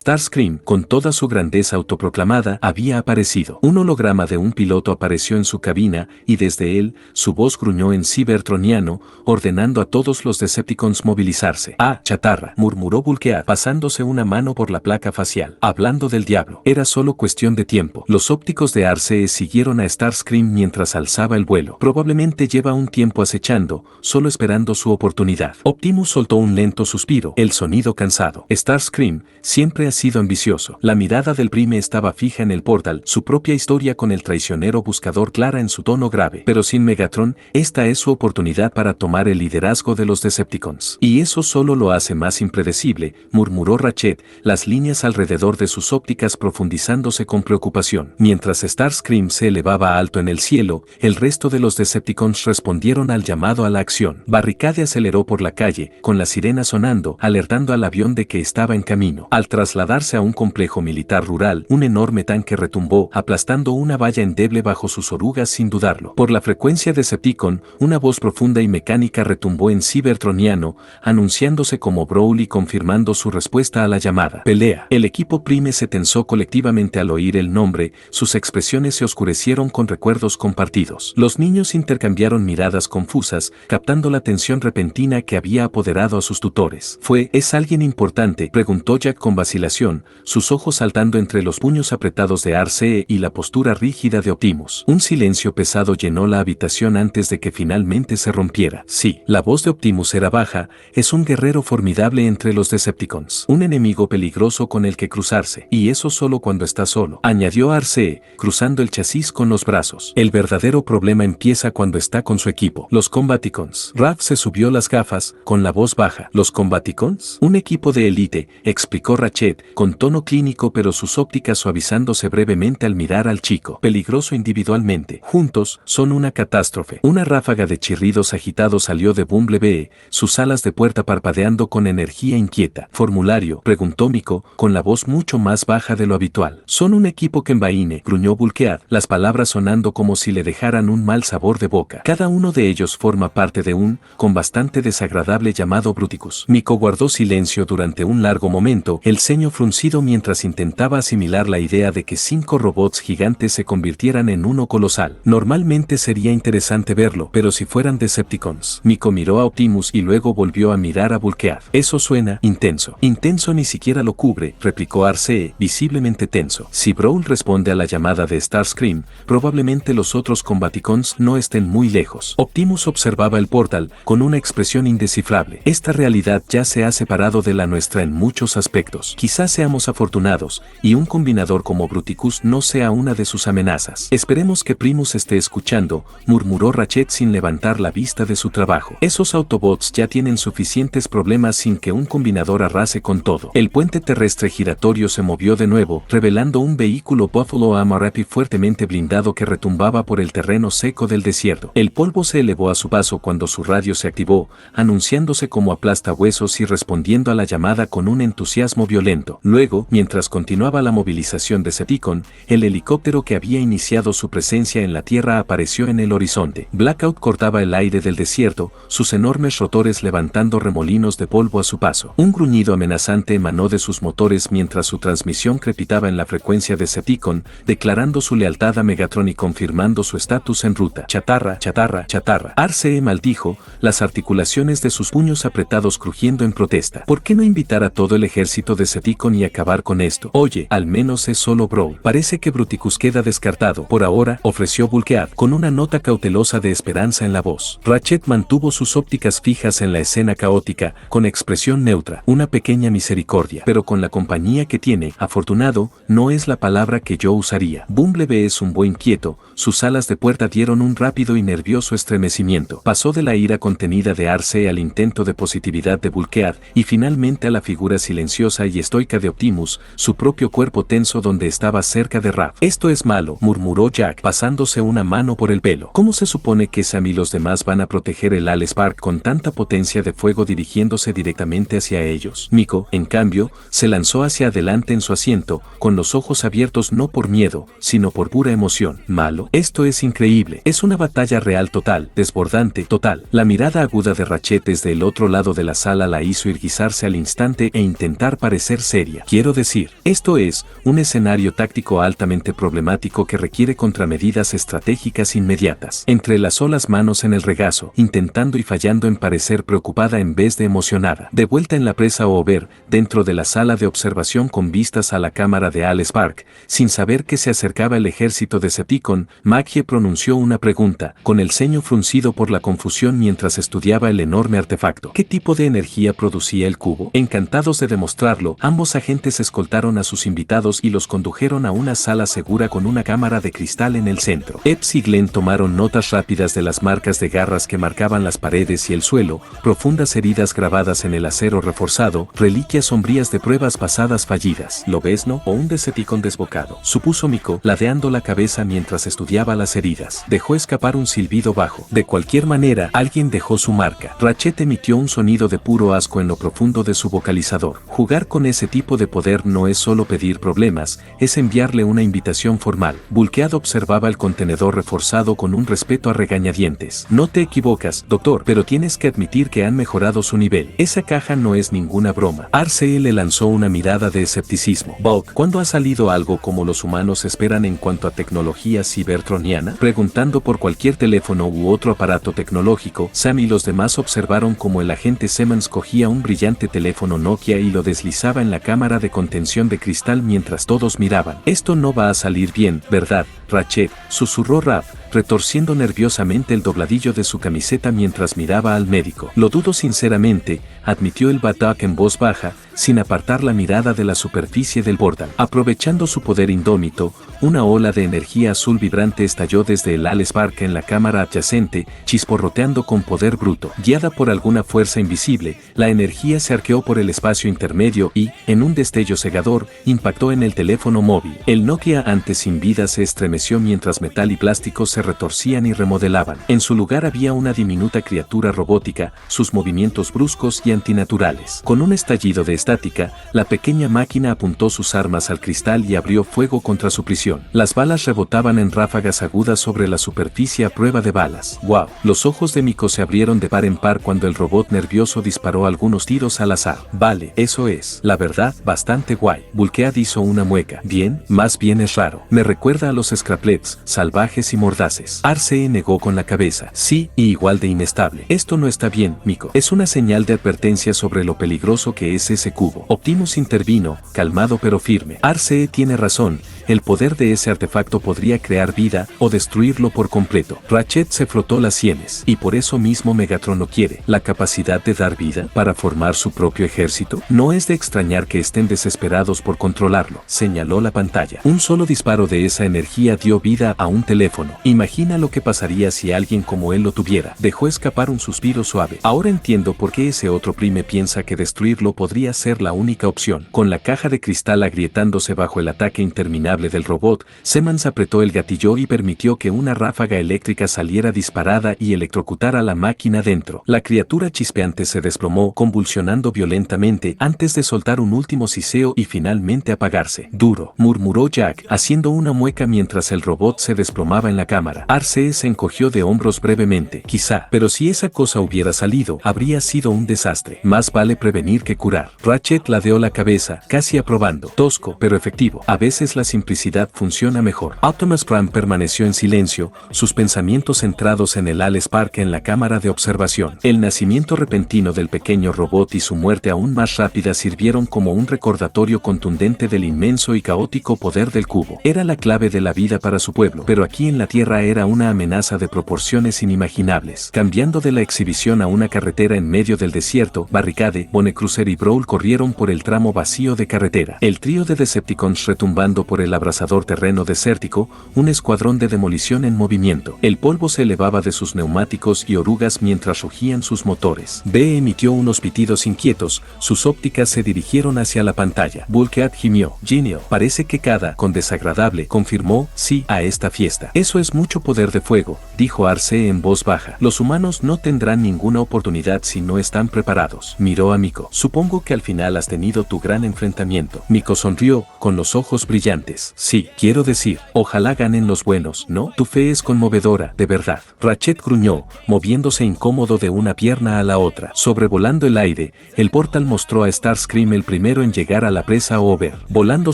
S2: Starscream, con toda su grandeza autoproclamada, había aparecido. Un holograma de un piloto apareció en su cabina, y desde él, su voz gruñó en cibertroniano, ordenando a todos los Decepticons movilizarse. «Ah, chatarra», murmuró Bulkhead, pasándose una mano por la placa facial. Hablando del diablo, era solo cuestión de tiempo. Los ópticos de Arcee siguieron a Starscream mientras alzaba el vuelo. Probablemente lleva un tiempo acechando, solo esperando su oportunidad. Optimus soltó un lento suspiro, el sonido cansado. Starscream siempre ha sido ambicioso. La mirada del Prime estaba fija en el portal, su propia historia con el traicionero buscador clara en su tono grave. Pero sin Megatron, esta es su oportunidad para tomar el liderazgo de los Decepticons. Y eso solo lo hace más impredecible, murmuró Ratchet, las líneas alrededor de sus ópticas profundizándose con preocupación. Mientras Starscream se elevaba alto en el cielo, el resto de los Decepticons respondieron al llamado a la acción. Barricade aceleró por la calle, con la sirena sonando, alertando al avión de que estaba en camino. Al trasladarse a un complejo militar rural, un enorme tanque retumbó, aplastando una valla endeble bajo sus orugas sin dudarlo. Por la frecuencia Decepticon, una voz profunda y mecánica retumbó en cibertroniano, anunciándose como Brawl y confirmando su respuesta a la llamada. Pelea. El equipo Prime se tensó colectivamente al oír el nombre, sus expresiones se oscurecieron con recuerdos compartidos. Los niños intercambiaron miradas confusas, captando la tensión repentina que había apoderado a sus tutores. ¿Es alguien importante?, preguntó Jack con vacilación, sus ojos saltando entre los puños apretados de Arcee y la postura rígida de Optimus. Un silencio pesado llenó la habitación antes de que finalmente se rompiera. Sí, la voz de Optimus era baja, es un guerrero formidable entre los Decepticons. Un enemigo peligroso con el que cruzarse. Y eso solo cuando está solo, añadió Arcee, cruzando el chasis con los brazos. El verdadero problema empieza cuando está con su equipo. Los Combaticons. Raph se subió las gafas, con la voz baja. ¿Los Combaticons? Un equipo de élite, explicó Ratchet, con tono clínico pero sus ópticas suavizándose brevemente al mirar al chico. Peligroso individualmente. Juntos, son una catástrofe. Una ráfaga de chirridos agitados salió de Bumblebee, sus alas de puerta parpadeando con energía inquieta. Formulario, preguntó Miko, con la voz mucho más baja de lo habitual. Son un equipo que envaine, gruñó Bulkhead, las palabras sonando como si le dejaran un mal sabor de boca. Cada uno de ellos forma parte de un, con bastante desagradable llamado Bruticus. Miko guardó silencio durante un largo momento, el ceño fruncido mientras intentaba asimilar la idea de que 5 robots gigantes se convirtieran en uno colosal. Normalmente sería interesante verlo, pero si fueran Decepticons. Miko miró a Optimus y luego volvió a mirar a Bulkhead. Eso suena intenso. Intenso ni siquiera lo cubre, replicó Arcee, visiblemente tenso. Si Brawl responde a la llamada de Starscream, probablemente los otros Combaticons no estén muy lejos. Optimus observaba el portal, con una expresión indescifrable. Esta realidad ya se ha separado de la nuestra en muchos aspectos. Quizás seamos afortunados, y un combinador como Bruticus no sea una de sus amenazas. Esperemos que Primus esté escuchando, murmuró Ratchet sin levantar la vista de su trabajo. Esos Autobots ya tienen suficientes problemas sin que un combinador arrase con todo. El puente terrestre giratorio se movió de nuevo, revelando un vehículo Buffalo Amarapi fuertemente blindado que retumbaba por el terreno seco del desierto. El polvo se elevó a su paso cuando su radio se activó, anunciándose como aplastahuesos y respondiendo a la llamada con un entusiasmo violento. Luego, mientras continuaba la movilización de Decepticon, el helicóptero que había iniciado su presencia en la Tierra apareció en el horizonte. Blackout cortaba el aire del desierto, sus enormes rotores levantando remolinos de polvo a su paso. Un gruñido amenazante emanó de sus motores mientras su transmisión crepitaba en la frecuencia de Decepticon, declarando su lealtad a Megatron y confirmando su estatus en ruta. Chatarra, chatarra, chatarra. Arcee maldijo, las articulaciones de sus puños apretados crujiendo en protesta. ¿Por qué no invitar a todo el ejército de Decepticon y acabar con esto? Oye, al menos es solo Brawl. Parece que Bruticus queda descartado. Por ahora, ofreció Bulkhead, con una nota cautelosa de esperanza en la voz. Ratchet mantuvo sus ópticas fijas en la escena caótica, con expresión neutra. Una pequeña misericordia. Pero con la compañía que tiene, afortunado, no es la palabra que yo usaría. Bumblebee es un buen quieto, sus alas de puerta dieron un rápido y nervioso estremecimiento. Pasó de la ira contenida de Arcee al intento de positividad de Bulkhead, y finalmente a la figura silenciosa y estoica de Optimus, su propio cuerpo tenso donde estaba cerca de Raph. Esto es malo, murmuró Jack, pasándose una mano por el pelo. ¿Cómo se supone que Sam y los demás van a proteger el Allspark con tanta potencia de fuego dirigiéndose directamente hacia ellos? Miko, en cambio, se lanzó hacia adelante en su asiento, con los ojos abiertos no por miedo, sino por pura emoción. ¿Malo? Esto es increíble. Es una batalla real total, desbordante, total. La mirada aguda de Ratchet desde el otro lado de la sala la hizo irguizarse al instante e intentar parecer seria. Quiero decir, esto es un escenario táctico altamente problemático que requiere contramedidas estratégicas inmediatas. Entrelazó las manos en el regazo, intentando y fallando en parecer preocupada en vez de emocionada. De vuelta en la presa Over, dentro de la sala de observación con vistas a la cámara de Alice Park, sin saber que se acercaba el ejército de Decepticon, Maggie pronunció una pregunta, con el ceño fruncido por la confusión mientras estudiaba el enorme artefacto. ¿Qué tipo de energía producía el cubo? Encantados de demostrarlo, ambos agentes escoltaron a sus invitados y los condujeron a una sala segura con una cámara de cristal en el centro. Epps y Glenn tomaron notas rápidas de las marcas de garras que marcaban las paredes y el suelo, profundas heridas grabadas en el acero reforzado, reliquias sombrías de pruebas pasadas fallidas. ¿Lo ves, no? O un Decepticon desbocado, supuso Miko, ladeando la cabeza mientras estudiaba las heridas. Dejó escapar un silbido bajo. De cualquier manera, alguien dejó su marca. Ratchet emitió un sonido de puro asco en lo profundo de su vocalizador. Jugar con ese tipo de poder no es solo pedir problemas, es enviarle una invitación formal. Bulkhead observaba el contenedor reforzado con un respeto a regañadientes. No te equivocas, doctor, pero tienes que admitir que han mejorado su nivel. Esa caja no es ninguna broma. Arcee le lanzó una mirada de escepticismo. Bulk, ¿cuándo ha salido algo como los humanos esperan en cuanto a tecnología cibertroniana? Preguntando por cualquier teléfono u otro aparato tecnológico, Sam y los demás observaron como el agente Simmons cogía un brillante teléfono Nokia y lo deslizaba en la cámara de contención de cristal mientras todos miraban. Esto no va a salir bien, ¿verdad, Ratchet?, susurró Raph, retorciendo nerviosamente el dobladillo de su camiseta mientras miraba al médico. Lo dudo sinceramente, admitió el Batak en voz baja, sin apartar la mirada de la superficie del portal. Aprovechando su poder indómito, una ola de energía azul vibrante estalló desde el Alice Park en la cámara adyacente, chisporroteando con poder bruto. Guiada por alguna fuerza invisible, la energía se arqueó por el espacio intermedio y, en un destello cegador, impactó en el teléfono móvil. El Nokia antes sin vida se estremeció mientras metal y plástico se retorcían y remodelaban. En su lugar había una diminuta criatura robótica, sus movimientos bruscos y antinaturales. Con un estallido de estática, la pequeña máquina apuntó sus armas al cristal y abrió fuego contra su prisión. Las balas rebotaban en ráfagas agudas sobre la superficie a prueba de balas. ¡Wow! Los ojos de Miko se abrieron de par en par cuando el robot nervioso disparó algunos tiros al azar. Vale, eso es, la verdad, bastante guay. Bulkhead hizo una mueca. Bien, más bien es raro. Me recuerda a los Scraplets, salvajes y mordaces. Arcee negó con la cabeza. Sí, y igual de inestable. Esto no está bien, Miko. Es una señal de advertencia sobre lo peligroso que es ese cubo. Optimus intervino, calmado pero firme. Arcee tiene razón. El poder de ese artefacto podría crear vida o destruirlo por completo. Ratchet se frotó las sienes. Y por eso mismo Megatron lo quiere. La capacidad de dar vida para formar su propio ejército. No es de extrañar que estén desesperados por controlarlo, señaló la pantalla. Un solo disparo de esa energía dio vida a un teléfono. Imagina lo que pasaría si alguien como él lo tuviera. Dejó escapar un suspiro suave. Ahora entiendo por qué ese otro prime piensa que destruirlo podría ser la única opción. Con la caja de cristal agrietándose bajo el ataque interminable del robot, Simmons apretó el gatillo y permitió que una ráfaga eléctrica saliera disparada y electrocutara la máquina dentro. La criatura chispeante se desplomó, convulsionando violentamente antes de soltar un último siseo y finalmente apagarse. Duro, murmuró Jack, haciendo una mueca mientras el robot se desplomaba en la cámara. Arcee se encogió de hombros brevemente. Quizá, pero si esa cosa hubiera salido, habría sido un desastre. Más vale prevenir que curar. Ratchet ladeó la cabeza, casi aprobando. Tosco, pero efectivo. A veces la simplicidad funciona mejor. Optimus Prime permaneció en silencio, sus pensamientos centrados en el Alice Park en la cámara de observación. El nacimiento repentino del pequeño robot y su muerte aún más rápida sirvieron como un recordatorio contundente del inmenso y caótico poder del cubo. Era la clave de la vida para su pueblo, pero aquí en la Tierra era una amenaza de proporciones inimaginables. Cambiando de la exhibición a una carretera en medio del desierto, Barricade, Bonecruiser y Brawl corrieron por el tramo vacío de carretera. El trío de Decepticons retumbando por el abrasador terreno desértico, un escuadrón de demolición en movimiento. El polvo se elevaba de sus neumáticos y orugas mientras rugían sus motores. B emitió unos pitidos inquietos, sus ópticas se dirigieron hacia la pantalla. Bulkhead gimió. Genial. Parece que con desagradable, confirmó, sí, a esta fiesta. Eso es mucho poder de fuego, dijo Arcee en voz baja. Los humanos no tendrán ninguna oportunidad si no están preparados. Miró a Miko. Supongo que al final has tenido tu gran enfrentamiento. Miko sonrió, con los ojos brillantes. más. Sí, quiero decir, ojalá ganen los buenos, ¿no? Tu fe es conmovedora, de verdad. Ratchet gruñó, moviéndose incómodo de una pierna a la otra. Sobrevolando el aire, el portal mostró a Starscream el primero en llegar a la presa Over. Volando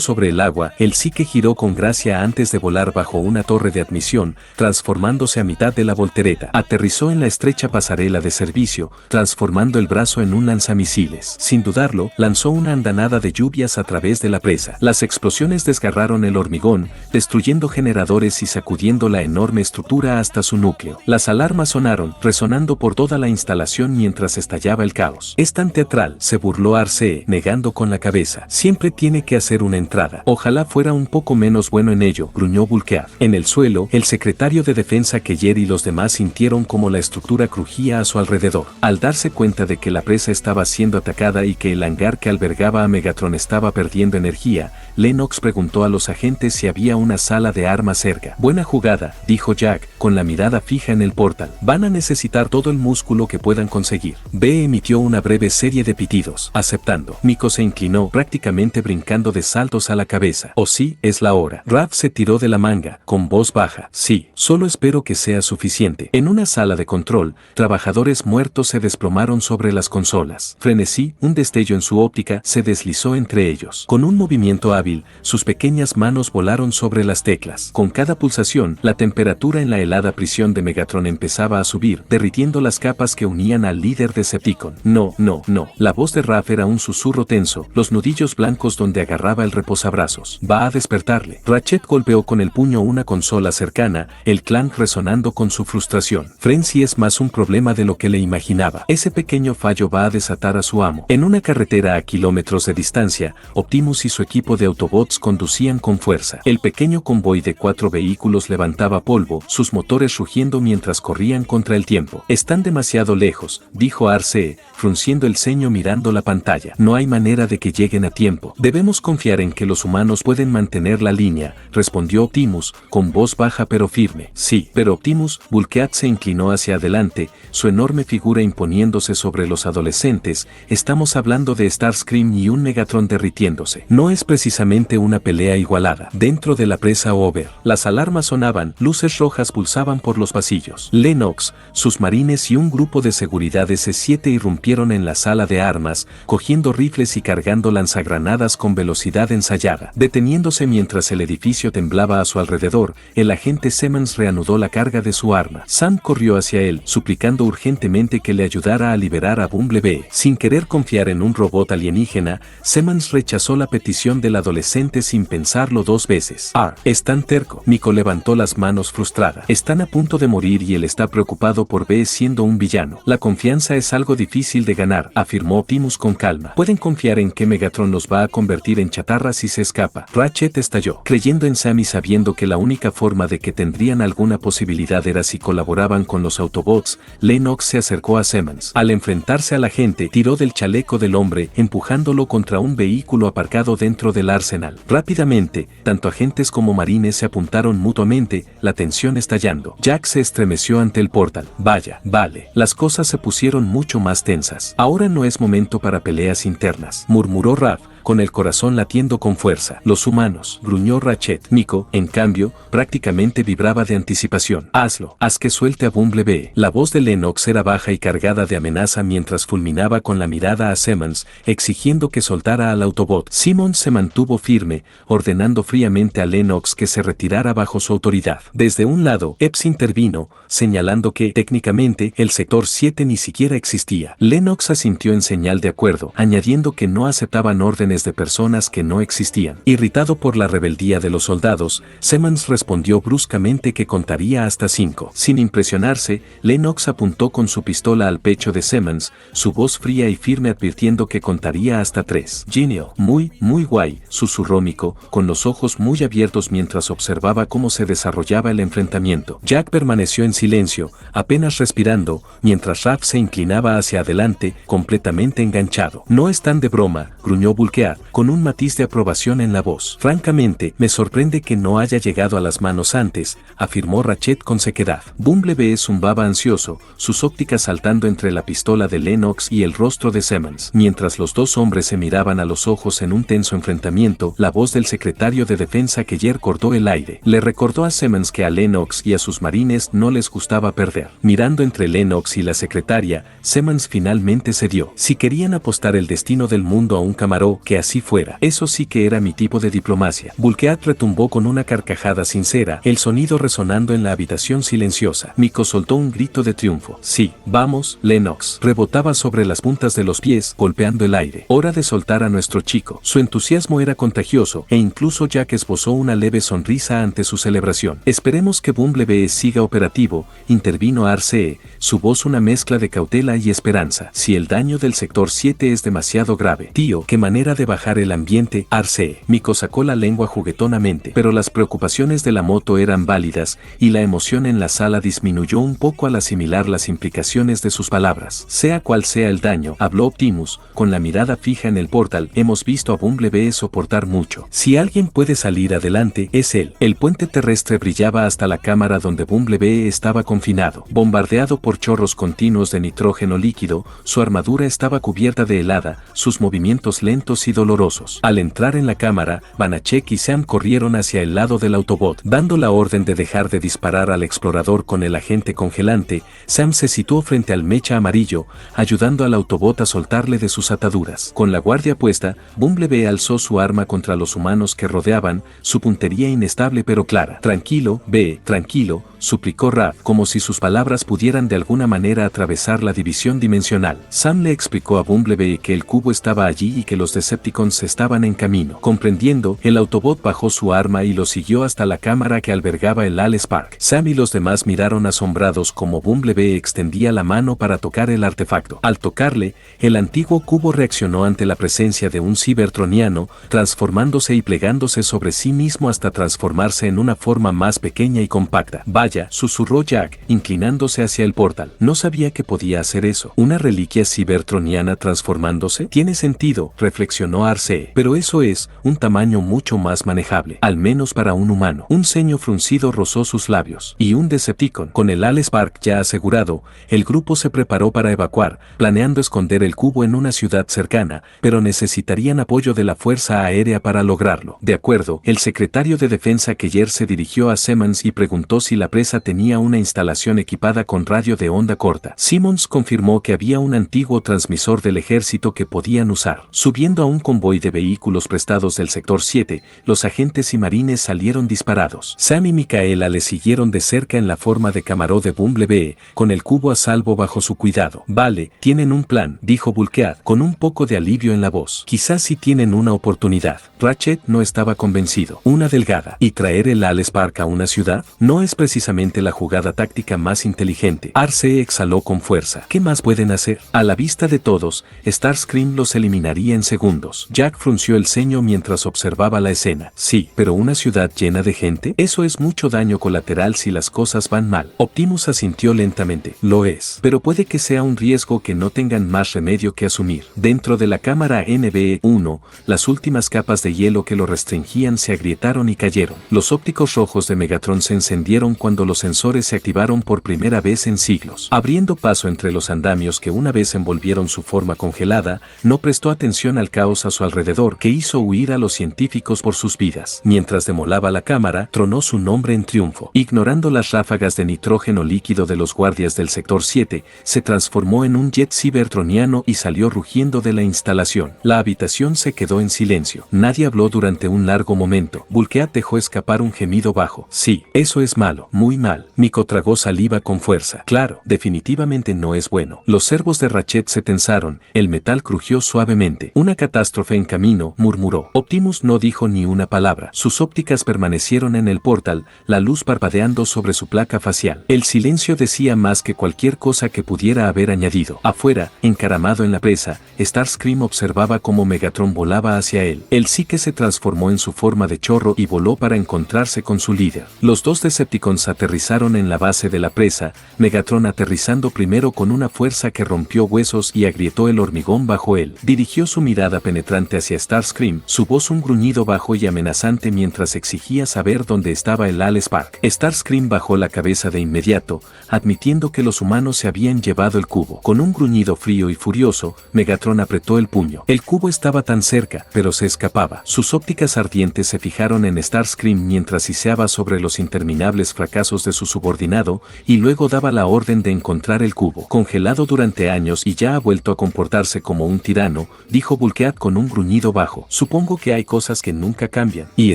S2: sobre el agua, el Psique giró con gracia antes de volar bajo una torre de admisión, transformándose a mitad de la voltereta. Aterrizó en la estrecha pasarela de servicio, transformando el brazo en un lanzamisiles. Sin dudarlo, lanzó una andanada de lluvias a través de la presa. Las explosiones desgarraron el hormigón, destruyendo generadores y sacudiendo la enorme estructura hasta su núcleo. Las alarmas sonaron, resonando por toda la instalación mientras estallaba el caos. Es tan teatral, se burló Arcee, negando con la cabeza. Siempre tiene que hacer una entrada. Ojalá fuera un poco menos bueno en ello, gruñó Vulkead. En el suelo, el secretario de defensa Keller y los demás sintieron como la estructura crujía a su alrededor. Al darse cuenta de que la presa estaba siendo atacada y que el hangar que albergaba a Megatron estaba perdiendo energía, Lennox preguntó a los agentes si había una sala de armas cerca. Buena jugada, dijo Jack, con la mirada fija en el portal. Van a necesitar todo el músculo que puedan conseguir. B emitió una breve serie de pitidos, aceptando. Nico se inclinó, prácticamente brincando de saltos a la cabeza. Oh sí, es la hora. Raph se tiró de la manga, con voz baja. Sí, solo espero que sea suficiente. En una sala de control, trabajadores muertos se desplomaron sobre las consolas. Frenesí, un destello en su óptica, se deslizó entre ellos. Con un movimiento hábil, sus pequeñas manos volaron sobre las teclas. Con cada pulsación, la temperatura en la helada prisión de Megatron empezaba a subir, derritiendo las capas que unían al líder Decepticon. No, no, no. La voz de Raph era un susurro tenso, los nudillos blancos donde agarraba el reposabrazos. Va a despertarle. Ratchet golpeó con el puño una consola cercana, el clank resonando con su frustración. Frenzy es más un problema de lo que le imaginaba. Ese pequeño fallo va a desatar a su amo. En una carretera a kilómetros de distancia, Optimus y su equipo de Autobots conducían con fuerza. El pequeño convoy de 4 vehículos levantaba polvo, sus motores rugiendo mientras corrían contra el tiempo. Están demasiado lejos, dijo Arcee, frunciendo el ceño mirando la pantalla. No hay manera de que lleguen a tiempo. Debemos confiar en que los humanos pueden mantener la línea, respondió Optimus, con voz baja pero firme. Sí, pero Optimus, Vulkead se inclinó hacia adelante, su enorme figura imponiéndose sobre los adolescentes. Estamos hablando de Starscream y un Megatron derritiéndose. No es precisamente una pelea igualada. Dentro de la presa Over, las alarmas sonaban, luces rojas pulsaban por los pasillos. Lennox, sus marines y un grupo de seguridad S7 irrumpieron en la sala de armas, cogiendo rifles y cargando lanzagranadas con velocidad ensayada. Deteniéndose mientras el edificio temblaba a su alrededor, el agente Simmons reanudó la carga de su arma. Sam corrió hacia él, suplicando urgentemente que le ayudara a liberar a Bumblebee. Sin querer confiar en un robot alienígena, Simmons rechazó la petición del adolescente sin pensarlo dos veces. Es tan terco. Nico levantó las manos frustrada. Están a punto de morir y él está preocupado por B siendo un villano. La confianza es algo difícil de ganar, afirmó Optimus con calma. Pueden confiar en que Megatron los va a convertir en chatarra si se escapa. Ratchet estalló, creyendo en Sam y sabiendo que la única forma de que tendrían alguna posibilidad era si colaboraban con los Autobots. Lennox se acercó a Simmons. Al enfrentarse a la gente, tiró del chaleco del hombre, empujándolo contra un vehículo aparcado dentro del arsenal. Rápidamente, tanto agentes como marines se apuntaron mutuamente, la tensión estallando. Jack se estremeció ante el portal. Vaya, vale. Las cosas se pusieron mucho más tensas. Ahora no es momento para peleas internas, murmuró Raph, con el corazón latiendo con fuerza. Los humanos, gruñó Ratchet. Nico, en cambio, prácticamente vibraba de anticipación. Hazlo, haz que suelte a Bumblebee. La voz de Lennox era baja y cargada de amenaza mientras fulminaba con la mirada a Simmons, exigiendo que soltara al Autobot. Simmons se mantuvo firme, ordenando fríamente a Lennox que se retirara bajo su autoridad. Desde un lado, Epps intervino, señalando que, técnicamente, el sector 7 ni siquiera existía. Lennox asintió en señal de acuerdo, añadiendo que no aceptaban órdenes de personas que no existían. Irritado por la rebeldía de los soldados, Simmons respondió bruscamente que contaría hasta 5. Sin impresionarse, Lennox apuntó con su pistola al pecho de Simmons, su voz fría y firme advirtiendo que contaría hasta 3. Genial, muy guay, susurró Nico, con los ojos muy abiertos mientras observaba cómo se desarrollaba el enfrentamiento. Jack permaneció en silencio, apenas respirando, mientras Raph se inclinaba hacia adelante, completamente enganchado. No están de broma, gruñó Vulkead, Bulkhead, con un matiz de aprobación en la voz. Francamente, me sorprende que no haya llegado a las manos antes, afirmó Ratchet con sequedad. Bumblebee zumbaba ansioso, sus ópticas saltando entre la pistola de Lennox y el rostro de Simmons. Mientras los dos hombres se miraban a los ojos en un tenso enfrentamiento, la voz del secretario de Defensa Keller cortó el aire. Le recordó a Simmons que a Lennox y a sus marines no les gustaba perder. Mirando entre Lennox y la secretaria, Simmons finalmente cedió. Si querían apostar el destino del mundo a un camaró, que así fuera. Eso sí que era mi tipo de diplomacia. Bulkhead retumbó con una carcajada sincera, el sonido resonando en la habitación silenciosa. Miko soltó un grito de triunfo. Sí, vamos, Lennox. Rebotaba sobre las puntas de los pies, golpeando el aire. Hora de soltar a nuestro chico. Su entusiasmo era contagioso, e incluso Jack esbozó una leve sonrisa ante su celebración. Esperemos que Bumblebee siga operativo, intervino Arcee, su voz una mezcla de cautela y esperanza. Si el daño del sector 7 es demasiado grave. Tío, qué manera de bajar el ambiente, Arcee. Miko sacó la lengua juguetonamente, pero las preocupaciones de la moto eran válidas, y la emoción en la sala disminuyó un poco al asimilar las implicaciones de sus palabras. Sea cual sea el daño, habló Optimus, con la mirada fija en el portal, hemos visto a Bumblebee soportar mucho. Si alguien puede salir adelante, es él. El puente terrestre brillaba hasta la cámara donde Bumblebee estaba confinado. Bombardeado por chorros continuos de nitrógeno líquido, su armadura estaba cubierta de helada, sus movimientos lentos y dolorosos. Al entrar en la cámara, Banachek y Sam corrieron hacia el lado del Autobot. Dando la orden de dejar de disparar al explorador con el agente congelante, Sam se situó frente al mecha amarillo, ayudando al Autobot a soltarle de sus ataduras. Con la guardia puesta, Bumblebee alzó su arma contra los humanos que rodeaban, su puntería inestable pero clara. Tranquilo, B, tranquilo, suplicó Raph, como si sus palabras pudieran de alguna manera atravesar la división dimensional. Sam le explicó a Bumblebee que el cubo estaba allí y que los Decepticons estaban en camino. Comprendiendo, el Autobot bajó su arma y lo siguió hasta la cámara que albergaba el Alice Park. Sam y los demás miraron asombrados como Bumblebee extendía la mano para tocar el artefacto. Al tocarle, el antiguo cubo reaccionó ante la presencia de un cibertroniano, transformándose y plegándose sobre sí mismo hasta transformarse en una forma más pequeña y compacta. Vaya, susurró Jack, inclinándose hacia el portal. No sabía que podía hacer eso. ¿Una reliquia cibertroniana transformándose? Tiene sentido, reflexionó Arcee, pero eso es un tamaño mucho más manejable, al menos para un humano. Un ceño fruncido rozó sus labios. Y un Decepticon. Con el Alice Park ya asegurado, el grupo se preparó para evacuar, planeando esconder el cubo en una ciudad cercana, pero necesitarían apoyo de la Fuerza Aérea para lograrlo. De acuerdo, el secretario de Defensa Keller se dirigió a Simmons y preguntó si la presa tenía una instalación equipada con radio de onda corta. Simmons confirmó que había un antiguo transmisor del ejército que podían usar. Subiendo a un convoy de vehículos prestados del sector 7, los agentes y marines salieron disparados. Sam y Micaela le siguieron de cerca en la forma de camaró de Bumblebee, con el cubo a salvo bajo su cuidado. Vale, tienen un plan, dijo Bulkhead, con un poco de alivio en la voz. Quizás sí tienen una oportunidad. Ratchet no estaba convencido. Una delgada. ¿Y traer el Alice Park a una ciudad? No es precisamente la jugada táctica más inteligente. Arcee exhaló con fuerza. ¿Qué más pueden hacer? A la vista de todos, Starscream los eliminaría en segundos. Jack frunció el ceño mientras observaba la escena. Sí, pero una ciudad llena de gente, eso es mucho daño colateral si las cosas van mal. Optimus asintió lentamente. Lo es. Pero puede que sea un riesgo que no tengan más remedio que asumir. Dentro de la cámara NBE-1, las últimas capas de hielo que lo restringían se agrietaron y cayeron. Los ópticos rojos de Megatron se encendieron cuando los sensores se activaron por primera vez en siglos. Abriendo paso entre los andamios que una vez envolvieron su forma congelada, no prestó atención al caos a su alrededor que hizo huir a los científicos por sus vidas. Mientras demolaba la cámara, tronó su nombre en triunfo. Ignorando las ráfagas de nitrógeno líquido de los guardias del sector 7, se transformó en un jet cibertroniano y salió rugiendo de la instalación. La habitación se quedó en silencio. Nadie habló durante un largo momento. Bulkhead dejó escapar un gemido bajo. Sí, eso es malo, muy mal. Miko tragó saliva con fuerza. Claro, definitivamente no es bueno. Los servos de Ratchet se tensaron, el metal crujió suavemente. Una catástrofe en camino, murmuró. Optimus no dijo ni una palabra. Sus ópticas permanecieron en el portal, la luz parpadeando sobre su placa facial. El silencio decía más que cualquier cosa que pudiera haber añadido. Afuera, encaramado en la presa, Starscream observaba cómo Megatron volaba hacia él. El psique se transformó en su forma de chorro y voló para encontrarse con su líder. Los dos Decepticons aterrizaron en la base de la presa, Megatron aterrizando primero con una fuerza que rompió huesos y agrietó el hormigón bajo él. Dirigió su mirada penetrante hacia Starscream, su voz un gruñido bajo y amenazante mientras exigía saber dónde estaba el Allspark. Starscream bajó la cabeza de inmediato, admitiendo que los humanos se habían llevado el cubo. Con un gruñido frío y furioso, Megatron apretó el puño. El cubo estaba tan cerca, pero se escapaba. Sus ópticas ardientes se fijaron en Starscream mientras siseaba sobre los interminables fracasos de su subordinado, y luego daba la orden de encontrar el cubo. Congelado durante años y ya ha vuelto a comportarse como un tirano, dijo Bulkhead con un gruñido bajo. Supongo que hay cosas que nunca cambian. Y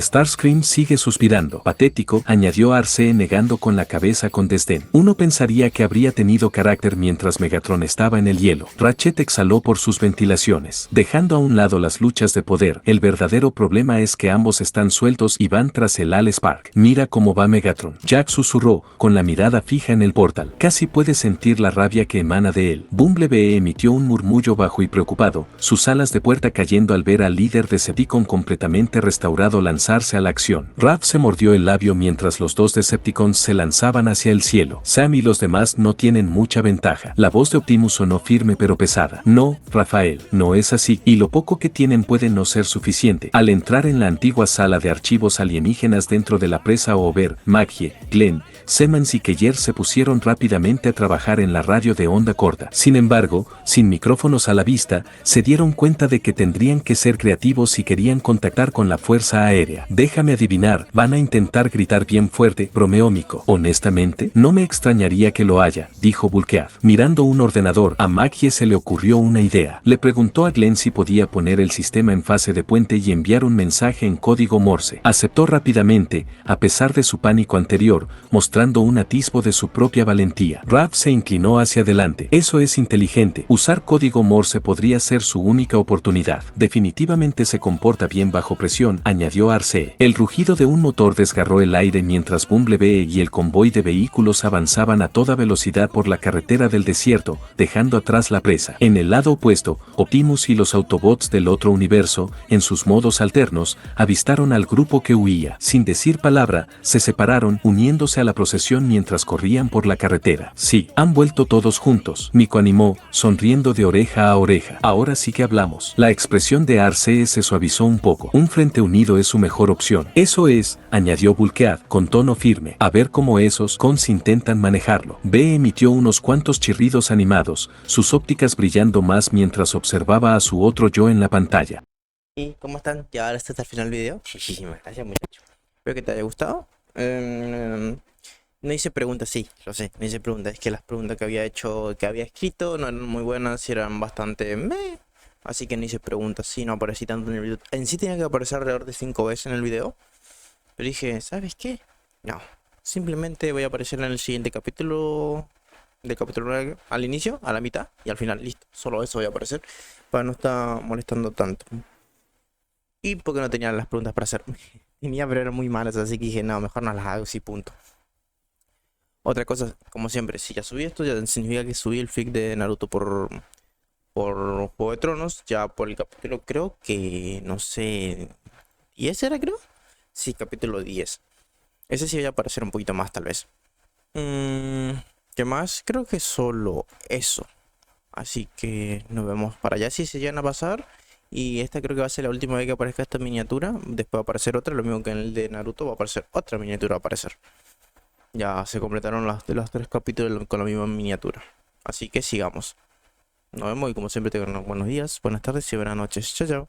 S2: Starscream sigue suspirando. Patético, añadió Arcee negando con la cabeza con desdén. Uno pensaría que habría tenido carácter mientras Megatron estaba en el hielo. Ratchet exhaló por sus ventilaciones. Dejando a un lado las luchas de poder, el verdadero problema es que ambos están sueltos y van tras el Allspark. Mira cómo va Megatron. Jack susurró, con la mirada fija en el portal. Casi puede sentir la rabia que emana de él. Bumblebee emitió un murmullo bajo y preocupado, sus alas de puerta cayendo al ver al líder Decepticon completamente restaurado lanzarse a la acción. Raph se mordió el labio mientras los dos Decepticons se lanzaban hacia el cielo. Sam y los demás no tienen mucha ventaja. La voz de Optimus sonó firme pero pesada. No, Rafael, no es así, y lo poco que tienen puede no ser suficiente. Al entrar en la antigua sala de archivos alienígenas dentro de la presa Over, Maggie, Glenn, Simmons y Keller se pusieron rápidamente a trabajar en la radio de onda corta. Sin embargo, sin micrófonos a la vista, se dieron cuenta de que tendrían que ser creativos si querían contactar con la Fuerza Aérea. Déjame adivinar, van a intentar gritar bien fuerte, bromeó Miko. Honestamente, no me extrañaría que lo haya, dijo Bulkhead. Mirando un ordenador, a Maggie se le ocurrió una idea. Le preguntó a Glenn si podía poner el sistema en fase de puente y enviar un mensaje en código Morse. Aceptó rápidamente, a pesar de su pánico anterior, mostrando un atisbo de su propia valentía. Raph se inclinó hacia adelante. Eso es inteligente. Usar código Morse podría ser su única oportunidad. Definitivamente se comporta bien bajo presión, añadió Arcee. El rugido de un motor desgarró el aire mientras Bumblebee y el convoy de vehículos avanzaban a toda velocidad por la carretera del desierto, dejando atrás la presa. En el lado opuesto, Optimus y los Autobots del otro universo, en sus modos alternos, avistaron al grupo que huía. Sin decir palabra, se separaron, uniéndose a la procesión mientras corrían por la carretera. Sí, han vuelto todos juntos, Miko animó, sonriendo de oreja a oreja. Ahora sí que hablamos. La expresión de Arcee se suavizó un poco. Un frente unido es su mejor opción. Eso es, añadió Bulkhead, con tono firme. A ver cómo esos cons intentan manejarlo. B emitió unos cuantos chirridos animados, sus ópticas brillando más mientras observaba a su otro yo en la pantalla.
S1: ¿Y cómo están? Ya ahora está hasta el final del video. Muchísimas gracias, muchachos. Espero que te haya gustado. No hice preguntas, sí, lo sé, no hice preguntas. Es que las preguntas que había hecho, que había escrito, no eran muy buenas y eran bastante meh. Así que no hice preguntas, sí, no aparecí tanto en el video. En sí tenía que aparecer alrededor de 5 veces en el video. Pero dije, ¿sabes qué? No, simplemente voy a aparecer en el siguiente capítulo. Del capítulo 9, al inicio, a la mitad y al final, listo. Solo eso voy a aparecer para no estar molestando tanto. Y porque no tenía las preguntas para hacer. Tenía, pero eran muy malas, así que dije, no, mejor no las hago, sí, punto. Otra cosa, como siempre, si ya subí esto, ya significa que subí el fic de Naruto por Juego de Tronos. Ya por el capítulo, creo que, no sé, 10 era, creo. Sí, capítulo 10. Ese sí voy a aparecer un poquito más, tal vez. ¿Qué más? Creo que solo eso. Así que nos vemos para allá si se llegan a pasar. Y esta creo que va a ser la última vez que aparezca esta miniatura. Después va a aparecer otra, lo mismo que en el de Naruto va a aparecer otra miniatura, va a aparecer. Ya se completaron de los 3 capítulos con la misma miniatura. Así que sigamos. Nos vemos y como siempre te doy buenos días, buenas tardes y buenas noches. Chao, chao.